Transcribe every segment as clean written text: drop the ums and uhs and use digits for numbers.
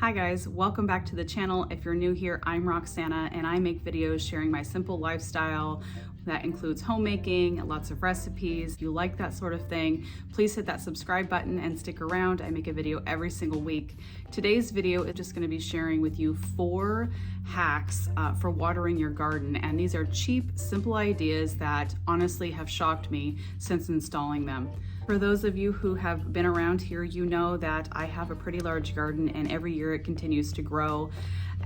Hi guys, welcome back to the channel. If you're new here, I'm Roxana and I make videos sharing my simple lifestyle that includes homemaking, lots of recipes. If you like that sort of thing, please hit that subscribe button and stick around. I make a video every single week. Today's video is just going to be sharing with you 4 hacks for watering your garden, and these are cheap, simple ideas that honestly have shocked me since installing them. For those of you who have been around here, you know that I have a pretty large garden and every year it continues to grow.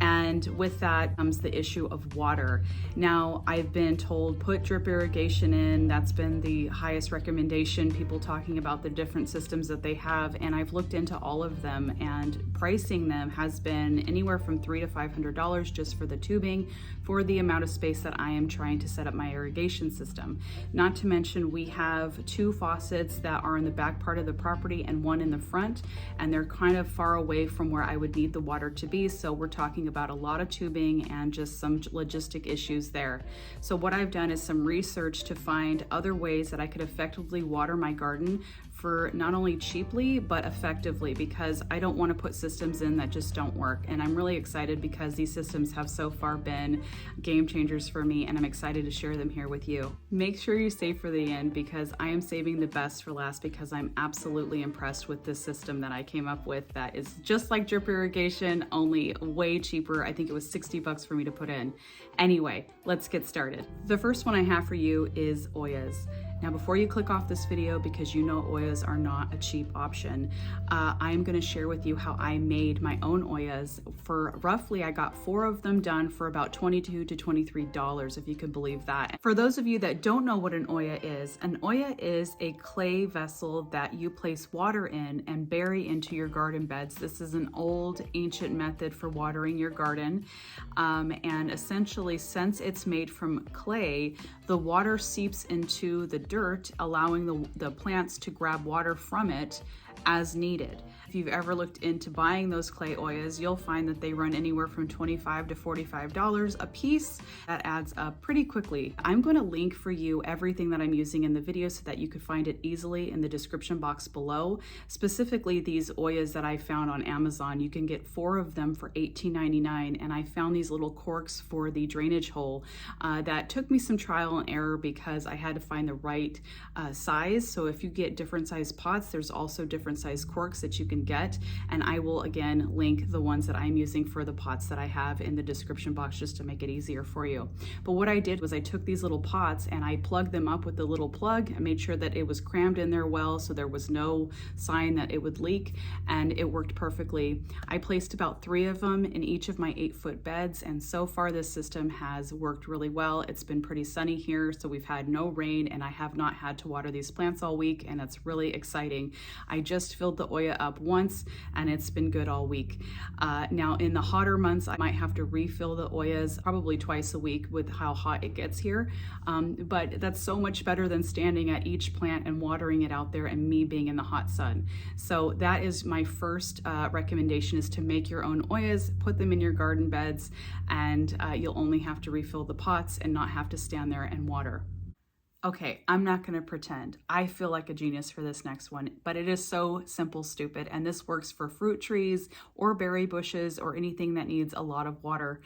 And with that comes the issue of water. Now, I've been told put drip irrigation in. That's been the highest recommendation, people talking about the different systems that they have. And I've looked into all of them, and pricing them has been anywhere from $300 to $500 just for the tubing for the amount of space that I am trying to set up my irrigation system. Not to mention, we have 2 faucets that are in the back part of the property and 1 in the front, and they're kind of far away from where I would need the water to be. So we're talking about a lot of tubing and just some logistic issues there. So what I've done is some research to find other ways that I could effectively water my garden for not only cheaply but effectively, because I don't want to put systems in that just don't work. And I'm really excited because these systems have so far been game changers for me, and I'm excited to share them here with you. Make sure you stay for the end because I am saving the best for last, because I'm absolutely impressed with this system that I came up with that is just like drip irrigation, only way cheaper. I think it was 60 bucks for me to put in. Anyway, let's get started. The first one I have for you is ollas. Now, before you click off this video, because you know ollas are not a cheap option, I'm going to share with you how I made my own ollas. For roughly, I got 4 of them done for about $22 to $23, if you can believe that. For those of you that don't know what an olla is a clay vessel that you place water in and bury into your garden beds. This is an old, ancient method for watering your garden. And essentially, since it's made from clay, the water seeps into the dirt, allowing the plants to grab water from it as needed. If you've ever looked into buying those clay ollas, you'll find that they run anywhere from $25 to $45 a piece. That adds up pretty quickly. I'm going to link for you everything that I'm using in the video so that you could find it easily in the description box below. Specifically, these ollas that I found on Amazon, you can get 4 of them for $18.99, and I found these little corks for the drainage hole that took me some trial and error because I had to find the right size. So if you get different size pots, there's also different size corks that you can get, and I will again link the ones that I'm using for the pots that I have in the description box just to make it easier for you. But what I did was I took these little pots and I plugged them up with the little plug. I made sure that it was crammed in there well, so there was no sign that it would leak, and it worked perfectly. I placed about 3 of them in each of my 8-foot beds, and so far this system has worked really well. It's been pretty sunny here, so we've had no rain, and I have not had to water these plants all week, and that's really exciting. I just filled the olla up once and it's been good all week. Now in the hotter months, I might have to refill the ollas probably twice a week with how hot it gets here. But that's so much better than standing at each plant and watering it out there and me being in the hot sun. So that is my first recommendation, is to make your own ollas, put them in your garden beds, and you'll only have to refill the pots and not have to stand there and water. Okay, I'm not going to pretend I feel like a genius for this next one, but it is so simple, stupid, and this works for fruit trees or berry bushes or anything that needs a lot of water.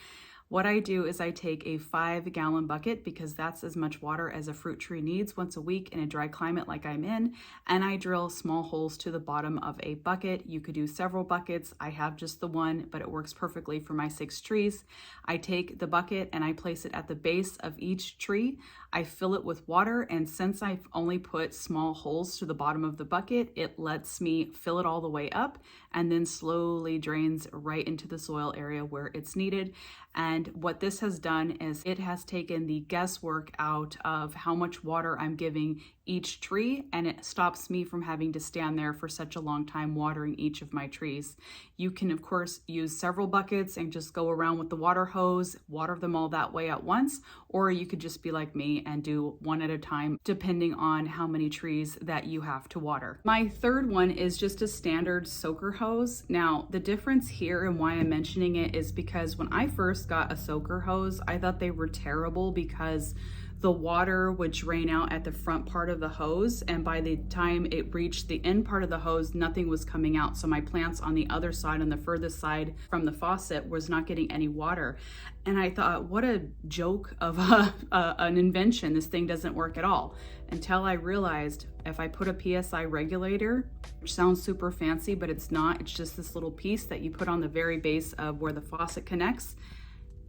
What I do is I take a 5-gallon bucket, because that's as much water as a fruit tree needs once a week in a dry climate like I'm in, and I drill small holes to the bottom of a bucket. You could do several buckets. I have just the one, but it works perfectly for my 6 trees. I take the bucket and I place it at the base of each tree. I fill it with water, and since I've only put small holes to the bottom of the bucket, it lets me fill it all the way up and then slowly drains right into the soil area where it's needed. And what this has done is it has taken the guesswork out of how much water I'm giving each tree, and it stops me from having to stand there for such a long time watering each of my trees. You can of course use several buckets and just go around with the water hose, water them all that way at once, or you could just be like me and do one at a time depending on how many trees that you have to water. My third one is just a standard soaker hose. Now the difference here and why I'm mentioning it is because when I first got a soaker hose, I thought they were terrible because the water would drain out at the front part of the hose, and by the time it reached the end part of the hose, nothing was coming out. So my plants on the other side, on the furthest side from the faucet, was not getting any water. And I thought, what a joke of an invention. This thing doesn't work at all. Until I realized if I put a PSI regulator, which sounds super fancy, but it's not, it's just this little piece that you put on the very base of where the faucet connects,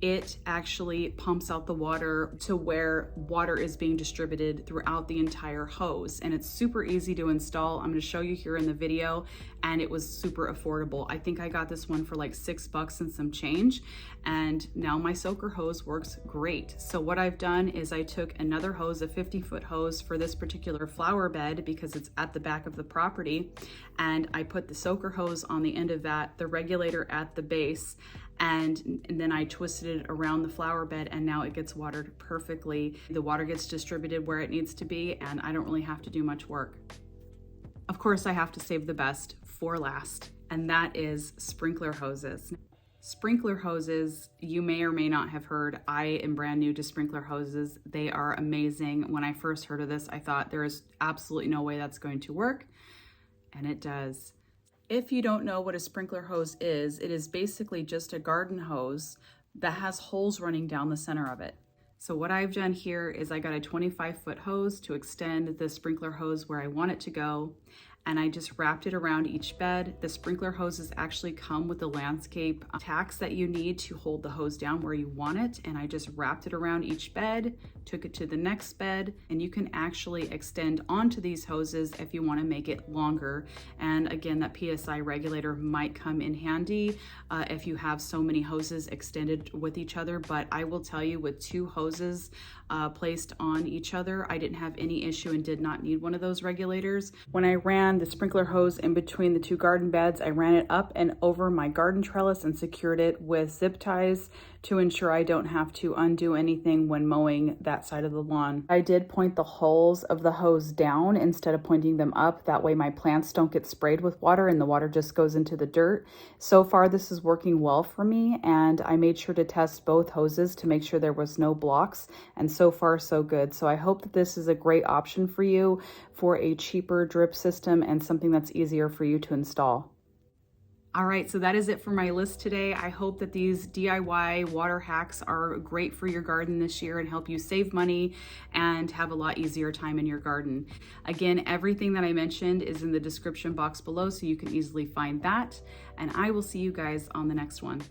it actually pumps out the water to where water is being distributed throughout the entire hose. And it's super easy to install. I'm going to show you here in the video, and it was super affordable. I think I got this one for like $6 and some change, and now my soaker hose works great. So what I've done is I took another hose, a 50-foot hose for this particular flower bed because it's at the back of the property, and I put the soaker hose on the end of that, the regulator at the base, and then I twisted it around the flower bed, and now it gets watered perfectly. The water gets distributed where it needs to be, and I don't really have to do much work. Of course, I have to save the best for last, and that is sprinkler hoses. Sprinkler hoses, you may or may not have heard, I am brand new to sprinkler hoses. They are amazing. When I first heard of this, I thought there is absolutely no way that's going to work, and it does. If you don't know what a sprinkler hose is, it is basically just a garden hose that has holes running down the center of it. So what I've done here is I got a 25-foot hose to extend the sprinkler hose where I want it to go, and I just wrapped it around each bed. The sprinkler hoses actually come with the landscape tacks that you need to hold the hose down where you want it, and I just wrapped it around each bed, took it to the next bed, and you can actually extend onto these hoses if you want to make it longer. And again, that PSI regulator might come in handy if you have so many hoses extended with each other, but I will tell you, with two hoses placed on each other, I didn't have any issue and did not need one of those regulators. When I ran the sprinkler hose in between the two garden beds, I ran it up and over my garden trellis and secured it with zip ties to ensure I don't have to undo anything when mowing that side of the lawn. I did point the holes of the hose down instead of pointing them up. That way my plants don't get sprayed with water and the water just goes into the dirt. So far this is working well for me, and I made sure to test both hoses to make sure there was no blocks, and so far so good. So I hope that this is a great option for you for a cheaper drip system and something that's easier for you to install. All right, so that is it for my list today. I hope that these DIY water hacks are great for your garden this year and help you save money and have a lot easier time in your garden. Again, everything that I mentioned is in the description box below, so you can easily find that. And I will see you guys on the next one.